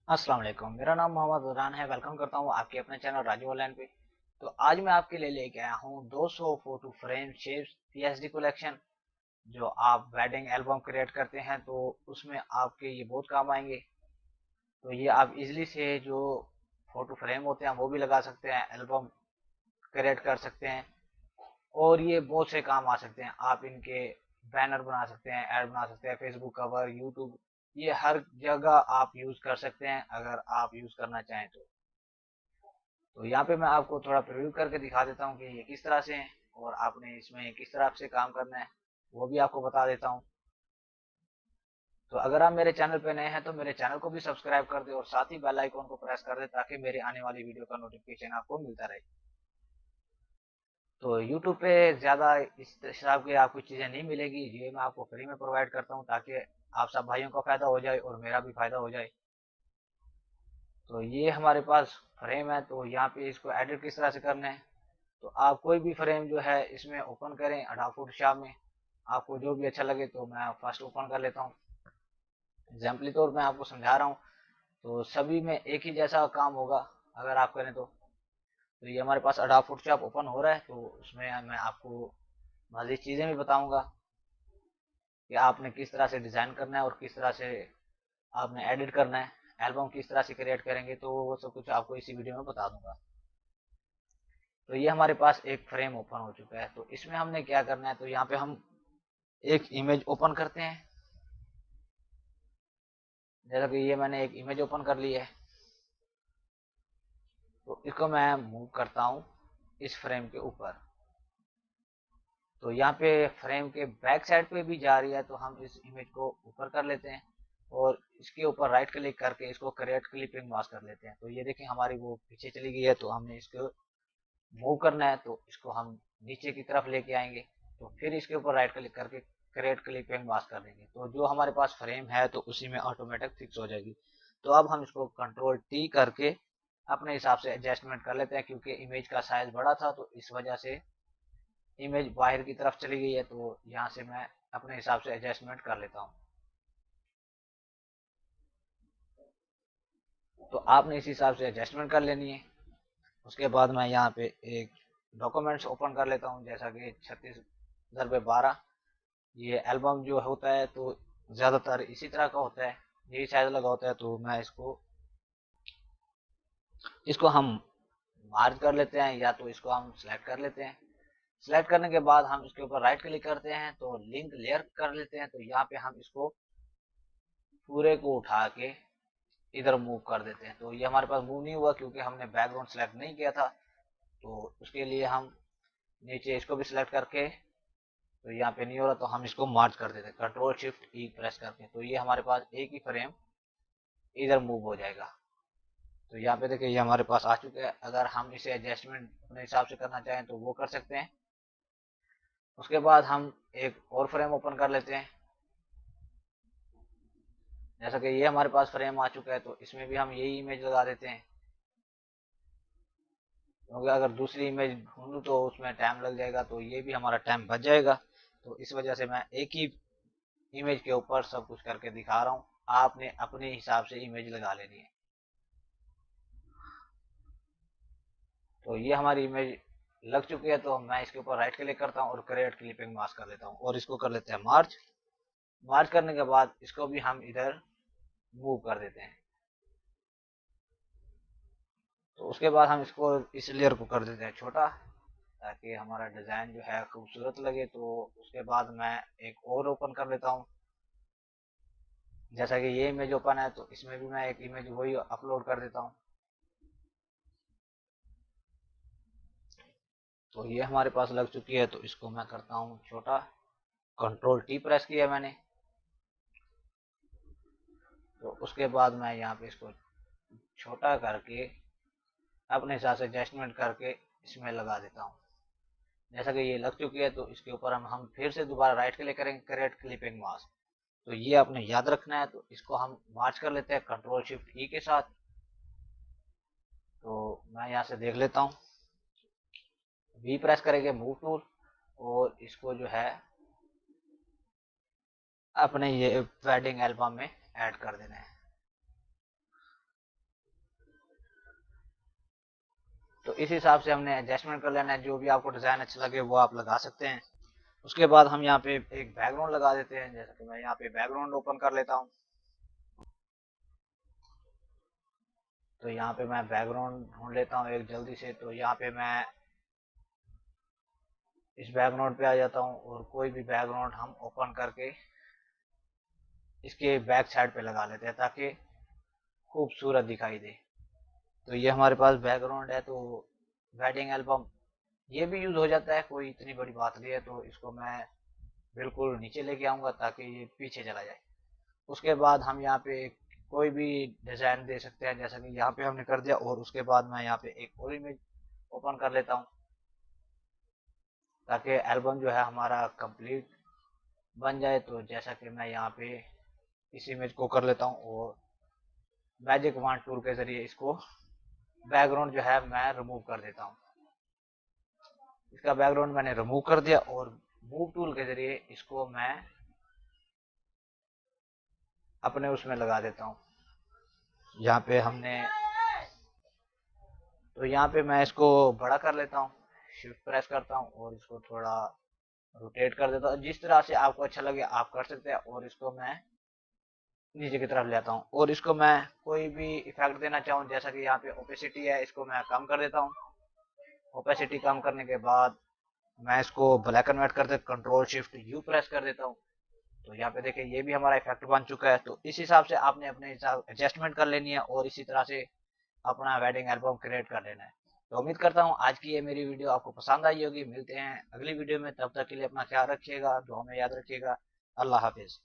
अस्सलाम वालेकुम। मेरा नाम मोहम्मद उदरान है। वेलकम करता हूँ आपके अपने चैनल राजू ऑनलाइन पे। तो आज मैं आपके लिए लेके आया हूँ 200 photo frame shapes PSD collection. जो आप वेडिंग एल्बम क्रिएट करते हैं तो उसमें आपके ये बहुत काम आएंगे। तो ये आप इजीली से जो फोटो फ्रेम होते हैं वो भी लगा सकते हैं, एल्बम क्रिएट कर सकते हैं और ये बहुत से काम आ सकते हैं। आप इनके बैनर बना सकते हैं, ऐड बना सकते हैं, फेसबुक कवर, यूट्यूब, ये हर जगह आप यूज कर सकते हैं अगर आप यूज करना चाहें तो यहाँ पे मैं आपको थोड़ा प्रीव्यू करके दिखा देता हूँ कि ये किस तरह से है और आपने इसमें किस तरह से काम करना है, वो भी आपको बता देता हूँ। तो अगर आप मेरे चैनल पे नए हैं तो मेरे चैनल को भी सब्सक्राइब कर दे और साथ ही बेल आइकन को प्रेस कर दे ताकि मेरी आने वाली वीडियो का नोटिफिकेशन आपको मिलता रहे। तो यूट्यूब पे ज़्यादा इस हिसाब की आपको चीज़ें नहीं मिलेगी, ये मैं आपको फ्री में प्रोवाइड करता हूँ ताकि आप सब भाइयों का फ़ायदा हो जाए और मेरा भी फ़ायदा हो जाए। तो ये हमारे पास फ्रेम है, तो यहाँ पे इसको एडिट किस तरह से करना है। तो आप कोई भी फ्रेम जो है इसमें ओपन करें अडोब फोटोशॉप में, आपको जो भी अच्छा लगे। तो मैं फर्स्ट ओपन कर लेता हूँ, एग्जाम्पली तौर मैं आपको समझा रहा हूँ। तो सभी में एक ही जैसा काम होगा अगर आप करें तो ये हमारे पास अडोब फोटोशॉप ओपन हो रहा है। तो उसमें मैं आपको मज़ीद चीज़ें भी बताऊंगा कि आपने किस तरह से डिज़ाइन करना है और किस तरह से आपने एडिट करना है, एल्बम किस तरह से क्रिएट करेंगे, तो वो सब कुछ आपको इसी वीडियो में बता दूंगा। तो ये हमारे पास एक फ्रेम ओपन हो चुका है। तो इसमें हमने क्या करना है, तो यहाँ पे हम एक इमेज ओपन करते हैं। जैसा कि ये मैंने एक इमेज ओपन कर ली है, तो इसको मैं मूव करता हूँ इस फ्रेम के ऊपर। तो यहाँ पे फ्रेम के बैक साइड पे भी जा रही है, तो हम इस इमेज को ऊपर कर लेते हैं और इसके ऊपर राइट क्लिक करके इसको क्रिएट क्लिपिंग मास्क कर लेते हैं। तो ये देखें हमारी वो पीछे चली गई है, तो हमने इसको मूव करना है, तो इसको हम नीचे की तरफ लेके आएंगे। तो फिर इसके ऊपर राइट क्लिक करके क्रिएट क्लिपिंग मास्क कर देंगे, तो जो हमारे पास फ्रेम है तो उसी में ऑटोमेटिक फिक्स हो जाएगी। तो अब हम इसको कंट्रोल टी करके अपने हिसाब से एडजस्टमेंट कर लेते हैं, क्योंकि इमेज का साइज बड़ा था तो इस वजह से इमेज बाहर की तरफ चली गई है। तो यहाँ से मैं अपने हिसाब से एडजस्टमेंट कर लेता हूँ। तो आपने इस हिसाब से एडजस्टमेंट कर लेनी है। उसके बाद मैं यहाँ पे एक डॉक्यूमेंट्स ओपन कर लेता हूँ, जैसा कि 36x12। ये एल्बम जो होता है तो ज़्यादातर इसी तरह का होता है, यही साइज लगा होता है। तो मैं इसको इसको हम मार्क कर लेते हैं, या तो इसको हम सिलेक्ट कर लेते हैं। सिलेक्ट करने के बाद हम इसके ऊपर राइट क्लिक करते हैं, तो लिंक लेयर कर लेते हैं। तो यहाँ पे हम इसको पूरे को उठा के इधर मूव कर देते हैं। तो ये हमारे पास मूव नहीं हुआ क्योंकि हमने बैकग्राउंड सेलेक्ट नहीं किया था। तो उसके लिए हम नीचे इसको भी सिलेक्ट करके, तो यहाँ पे नहीं हो रहा तो हम इसको मार्च कर देते हैं कंट्रोल शिफ्ट ई प्रेस करके। तो ये हमारे पास एक ही फ्रेम इधर मूव हो जाएगा। तो यहाँ पे देखिए ये हमारे पास आ चुका है। अगर हम इसे एडजस्टमेंट अपने हिसाब से करना चाहें तो वो कर सकते हैं। उसके बाद हम एक और फ्रेम ओपन कर लेते हैं। जैसा कि ये हमारे पास फ्रेम आ चुका है, तो इसमें भी हम यही इमेज लगा देते हैं, क्योंकि अगर दूसरी इमेज ढूंढूं तो उसमें टाइम लग जाएगा, तो ये भी हमारा टाइम बच जाएगा। तो इस वजह से मैं एक ही इमेज के ऊपर सब कुछ करके दिखा रहा हूँ। आपने अपने हिसाब से इमेज लगा लेनी है। तो ये हमारी इमेज लग चुकी है, तो मैं इसके ऊपर राइट क्लिक करता हूँ और क्रिएट क्लिपिंग मास्क कर लेता हूँ और इसको कर लेते हैं मार्च। मार्च करने के बाद इसको भी हम इधर मूव कर देते हैं। तो उसके बाद हम इसको इस लेयर को कर देते हैं छोटा, ताकि हमारा डिज़ाइन जो है खूबसूरत लगे। तो उसके बाद मैं एक और ओपन कर लेता हूँ। जैसा कि ये इमेज ओपन है, तो इसमें भी मैं एक इमेज वही अपलोड कर देता हूँ। तो ये हमारे पास लग चुकी है, तो इसको मैं करता हूँ छोटा, कंट्रोल टी प्रेस किया मैंने। तो उसके बाद मैं यहाँ पे इसको छोटा करके अपने हिसाब से एडजस्टमेंट करके इसमें लगा देता हूँ। जैसा कि ये लग चुकी है, तो इसके ऊपर हम फिर से दोबारा राइट क्लिक करेंगे, क्रिएट क्लिपिंग मास्क। तो ये आपने याद रखना है। तो इसको हम मार्च कर लेते हैं कंट्रोल शिफ्ट ई के साथ। तो मैं यहाँ से देख लेता हूँ, वी प्रेस करेंगे मूव टूल और इसको जो है अपने ये वेडिंग एल्बम में ऐड कर देना है। तो इस हिसाब से हमने एडजस्टमेंट कर लेना है। जो भी आपको डिज़ाइन अच्छा लगे वो आप लगा सकते हैं। उसके बाद हम यहाँ पे एक बैकग्राउंड लगा देते हैं। जैसा कि मैं यहाँ पे बैकग्राउंड ओपन कर लेता हूँ। तो यहाँ पे मैं बैकग्राउंड ढूंढ लेता हूँ एक जल्दी से। तो यहाँ पे मैं इस बैकग्राउंड पे आ जाता हूँ और कोई भी बैकग्राउंड हम ओपन करके इसके बैक साइड पे लगा लेते हैं ताकि खूबसूरत दिखाई दे। तो ये हमारे पास बैकग्राउंड है। तो वेडिंग एल्बम ये भी यूज हो जाता है, कोई इतनी बड़ी बात नहीं है। तो इसको मैं बिल्कुल नीचे लेके आऊंगा ताकि ये पीछे चला जाए। उसके बाद हम यहाँ पे कोई भी डिजाइन दे सकते हैं, जैसा कि यहाँ पे हमने कर दिया। और उसके बाद मैं यहाँ पे एक और इमेज ओपन कर लेता हूँ ताकि एल्बम जो है हमारा कंप्लीट बन जाए। तो जैसा कि मैं यहाँ पे इस इमेज को कर लेता हूँ और मैजिक वॉन्ड टूल के जरिए इसको बैकग्राउंड जो है मैं रिमूव कर देता हूँ। इसका बैकग्राउंड मैंने रिमूव कर दिया और मूव टूल के जरिए इसको मैं अपने उसमें लगा देता हूँ। यहाँ पे हमने तो यहाँ पे मैं इसको बड़ा कर लेता हूँ, शिफ्ट प्रेस करता हूँ और इसको थोड़ा रोटेट कर देता हूँ। जिस तरह से आपको अच्छा लगे आप कर सकते हैं। और इसको मैं नीचे की तरफ ले आता हूँ और इसको मैं कोई भी इफेक्ट देना चाहूँ, जैसा कि यहाँ पे ओपेसिटी है इसको मैं कम कर देता हूँ। ओपेसिटी कम करने के बाद मैं इसको ब्लैक एंड व्हाइट कर देता, कंट्रोल शिफ्ट यू प्रेस कर देता हूँ। तो यहाँ पे देखिए ये भी हमारा इफेक्ट बन चुका है। तो इस हिसाब से आपने अपने हिसाब एडजस्टमेंट कर लेनी है और इसी तरह से अपना वेडिंग एल्बम क्रिएट कर लेना है। तो उम्मीद करता हूँ आज की ये मेरी वीडियो आपको पसंद आई होगी। मिलते हैं अगली वीडियो में, तब तक के लिए अपना ख्याल रखिएगा, दुआ में याद रखिएगा। अल्लाह हाफिज।